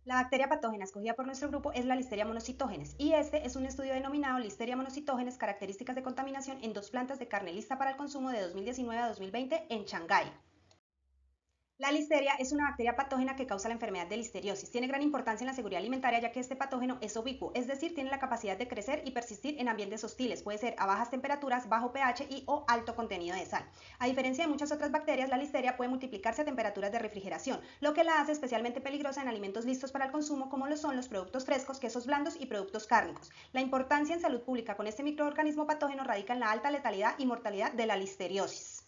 La bacteria patógena escogida por nuestro grupo es la Listeria monocytogenes y este es un estudio denominado Listeria monocytogenes, características de contaminación en dos plantas de carne lista para el consumo de 2019 a 2020 en Shanghái. La listeria es una bacteria patógena que causa la enfermedad de listeriosis. Tiene gran importancia en la seguridad alimentaria ya que este patógeno es ubicuo, es decir, tiene la capacidad de crecer y persistir en ambientes hostiles. Puede ser a bajas temperaturas, bajo pH y o alto contenido de sal. A diferencia de muchas otras bacterias, la listeria puede multiplicarse a temperaturas de refrigeración, lo que la hace especialmente peligrosa en alimentos listos para el consumo como lo son los productos frescos, quesos blandos y productos cárnicos. La importancia en salud pública con este microorganismo patógeno radica en la alta letalidad y mortalidad de la listeriosis.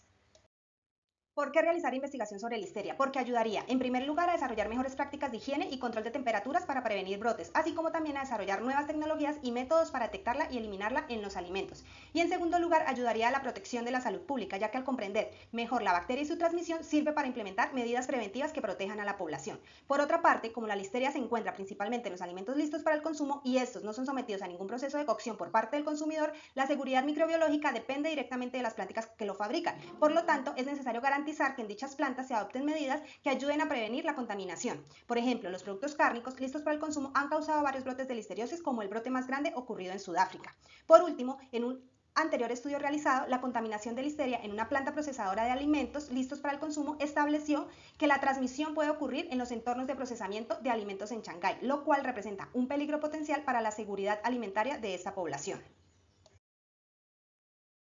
¿Por qué realizar investigación sobre listeria? Porque ayudaría, en primer lugar, a desarrollar mejores prácticas de higiene y control de temperaturas para prevenir brotes, así como también a desarrollar nuevas tecnologías y métodos para detectarla y eliminarla en los alimentos. Y en segundo lugar, ayudaría a la protección de la salud pública, ya que al comprender mejor la bacteria y su transmisión, sirve para implementar medidas preventivas que protejan a la población. Por otra parte, como la listeria se encuentra principalmente en los alimentos listos para el consumo y estos no son sometidos a ningún proceso de cocción por parte del consumidor, la seguridad microbiológica depende directamente de las plantas que lo fabrican. Por lo tanto, es necesario garantizar que en dichas plantas se adopten medidas que ayuden a prevenir la contaminación. Por ejemplo, los productos cárnicos listos para el consumo han causado varios brotes de listeriosis, como el brote más grande ocurrido en Sudáfrica. Por último, en un anterior estudio realizado, la contaminación de listeria en una planta procesadora de alimentos listos para el consumo estableció que la transmisión puede ocurrir en los entornos de procesamiento de alimentos en Shanghái, lo cual representa un peligro potencial para la seguridad alimentaria de esta población.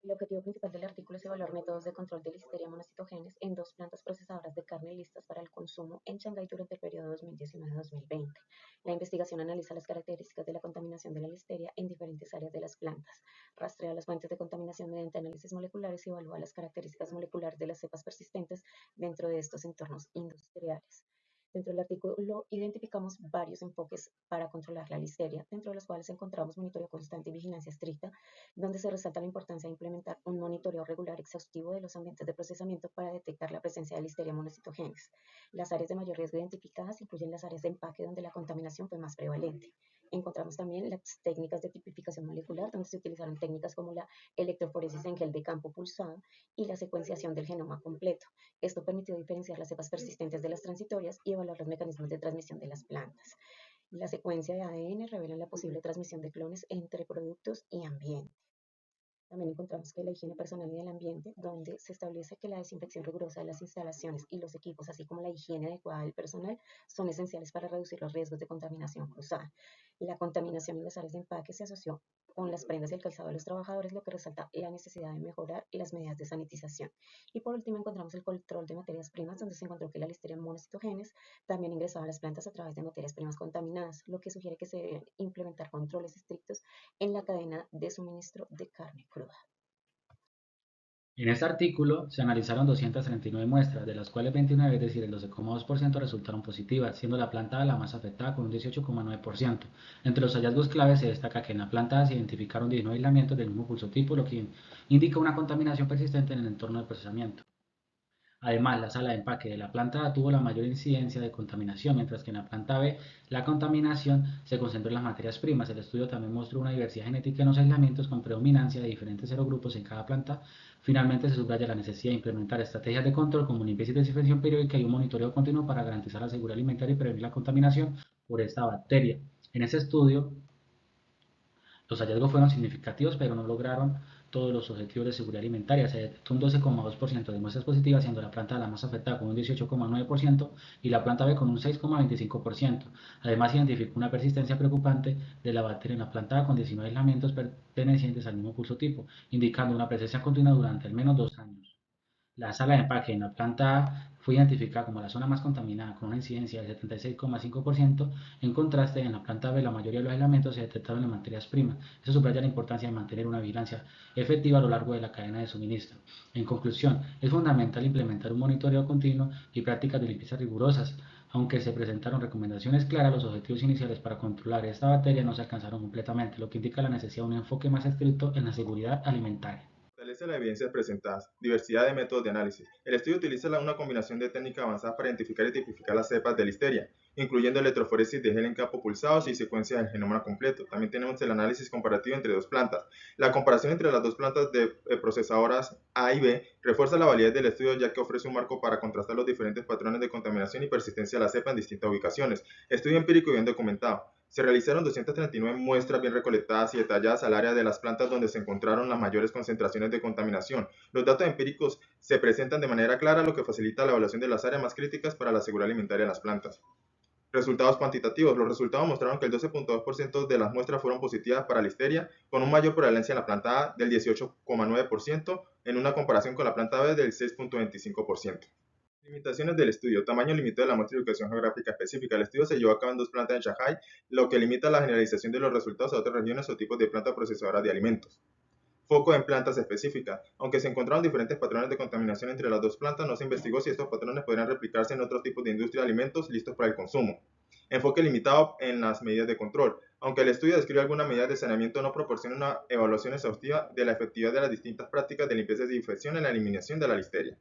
El objetivo principal del artículo es evaluar métodos de control de Listeria monocytogenes en dos plantas procesadoras de carne listas para el consumo en Shanghái durante el periodo 2019-2020. La investigación analiza las características de la contaminación de la listeria en diferentes áreas de las plantas, rastrea las fuentes de contaminación mediante análisis moleculares y evalúa las características moleculares de las cepas persistentes dentro de estos entornos industriales. Dentro del artículo identificamos varios enfoques para controlar la listeria, dentro de los cuales encontramos monitoreo constante y vigilancia estricta, donde se resalta la importancia de implementar un monitoreo regular exhaustivo de los ambientes de procesamiento para detectar la presencia de Listeria monocytogenes. Las áreas de mayor riesgo identificadas incluyen las áreas de empaque donde la contaminación fue más prevalente. Encontramos también las técnicas de tipificación molecular, donde se utilizaron técnicas como la electroforesis en gel de campo pulsado y la secuenciación del genoma completo. Esto permitió diferenciar las cepas persistentes de las transitorias y evaluar los mecanismos de transmisión de las plantas. La secuencia de ADN revela la posible transmisión de clones entre productos y ambiente. También encontramos que la higiene personal y del ambiente, donde se establece que la desinfección rigurosa de las instalaciones y los equipos, así como la higiene adecuada del personal, son esenciales para reducir los riesgos de contaminación cruzada. La contaminación en las áreas de empaque se asoció con las prendas y el calzado de los trabajadores, lo que resalta la necesidad de mejorar las medidas de sanitización. Y por último, encontramos el control de materias primas, donde se encontró que la listeria monocytogenes también ingresaba a las plantas a través de materias primas contaminadas, lo que sugiere que se deben implementar controles estrictos en la cadena de suministro de carne cruda. En este artículo se analizaron 239 muestras, de las cuales 29, es decir, el 12,2%, resultaron positivas, siendo la planta la más afectada con un 18,9%. Entre los hallazgos claves se destaca que en la planta se identificaron 19 aislamientos del mismo pulsotipo, lo que indica una contaminación persistente en el entorno de procesamiento. Además, la sala de empaque de la planta A tuvo la mayor incidencia de contaminación, mientras que en la planta B la contaminación se concentró en las materias primas. El estudio también mostró una diversidad genética en los aislamientos con predominancia de diferentes serogrupos en cada planta. Finalmente, se subraya la necesidad de implementar estrategias de control como limpieza y desinfección periódica y un monitoreo continuo para garantizar la seguridad alimentaria y prevenir la contaminación por esta bacteria. En ese estudio, los hallazgos fueron significativos, pero no lograron todos los objetivos de seguridad alimentaria. Se detectó un 12,2% de muestras positivas, siendo la planta la más afectada con un 18,9% y la planta B con un 6,25%. Además, se identificó una persistencia preocupante de la bacteria en la planta A con 19 aislamientos pertenecientes al mismo curso tipo, indicando una presencia continua durante al menos 2 años. La sala de empaque en la planta A fue identificada como la zona más contaminada, con una incidencia del 76,5%. En contraste, en la planta B la mayoría de los aislamientos se detectaron en materias primas. Eso subraya la importancia de mantener una vigilancia efectiva a lo largo de la cadena de suministro. En conclusión, es fundamental implementar un monitoreo continuo y prácticas de limpieza rigurosas. Aunque se presentaron recomendaciones claras, los objetivos iniciales para controlar esta bacteria no se alcanzaron completamente, lo que indica la necesidad de un enfoque más estricto en la seguridad alimentaria. Fortalece las evidencias presentadas, diversidad de métodos de análisis. El estudio utiliza una combinación de técnicas avanzadas para identificar y tipificar las cepas de listeria, incluyendo electroforesis de gel en campo pulsados y secuencias del genoma completo. También tenemos el análisis comparativo entre dos plantas. La comparación entre las dos plantas de procesadoras A y B refuerza la validez del estudio, ya que ofrece un marco para contrastar los diferentes patrones de contaminación y persistencia de la cepa en distintas ubicaciones. Estudio empírico y bien documentado. Se realizaron 239 muestras bien recolectadas y detalladas al área de las plantas donde se encontraron las mayores concentraciones de contaminación. Los datos empíricos se presentan de manera clara, lo que facilita la evaluación de las áreas más críticas para la seguridad alimentaria de las plantas. Resultados cuantitativos. Los resultados mostraron que el 12.2% de las muestras fueron positivas para listeria, con una mayor prevalencia en la planta A del 18.9%, en una comparación con la planta B del 6.25%. Limitaciones del estudio. Tamaño limitado de la muestra y ubicación geográfica específica. El estudio se llevó a cabo en dos plantas en Shanghái, lo que limita la generalización de los resultados a otras regiones o tipos de plantas procesadoras de alimentos. Foco en plantas específicas. Aunque se encontraron diferentes patrones de contaminación entre las dos plantas, no se investigó si estos patrones podrían replicarse en otros tipos de industria de alimentos listos para el consumo. Enfoque limitado en las medidas de control. Aunque el estudio describe algunas medidas de saneamiento, no proporciona una evaluación exhaustiva de la efectividad de las distintas prácticas de limpieza y desinfección en la eliminación de la listeria.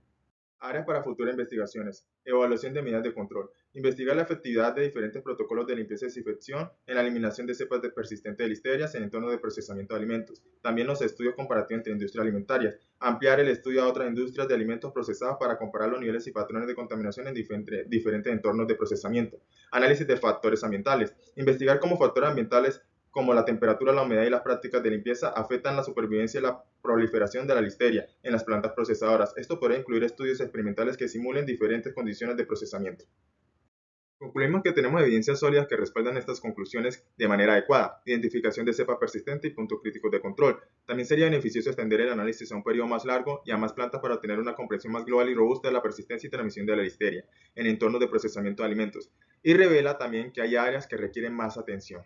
Áreas para futuras investigaciones. Evaluación de medidas de control. Investigar la efectividad de diferentes protocolos de limpieza y desinfección en la eliminación de cepas persistentes de listerias en entornos de procesamiento de alimentos. También los estudios comparativos entre industrias alimentarias. Ampliar el estudio a otras industrias de alimentos procesados para comparar los niveles y patrones de contaminación en diferentes entornos de procesamiento. Análisis de factores ambientales. Investigar cómo factores ambientales como la temperatura, la humedad y las prácticas de limpieza afectan la supervivencia y la proliferación de la listeria en las plantas procesadoras. Esto podría incluir estudios experimentales que simulen diferentes condiciones de procesamiento. Concluimos que tenemos evidencias sólidas que respaldan estas conclusiones de manera adecuada: identificación de cepa persistente y puntos críticos de control. También sería beneficioso extender el análisis a un periodo más largo y a más plantas para obtener una comprensión más global y robusta de la persistencia y transmisión de la listeria en entornos de procesamiento de alimentos. Y revela también que hay áreas que requieren más atención.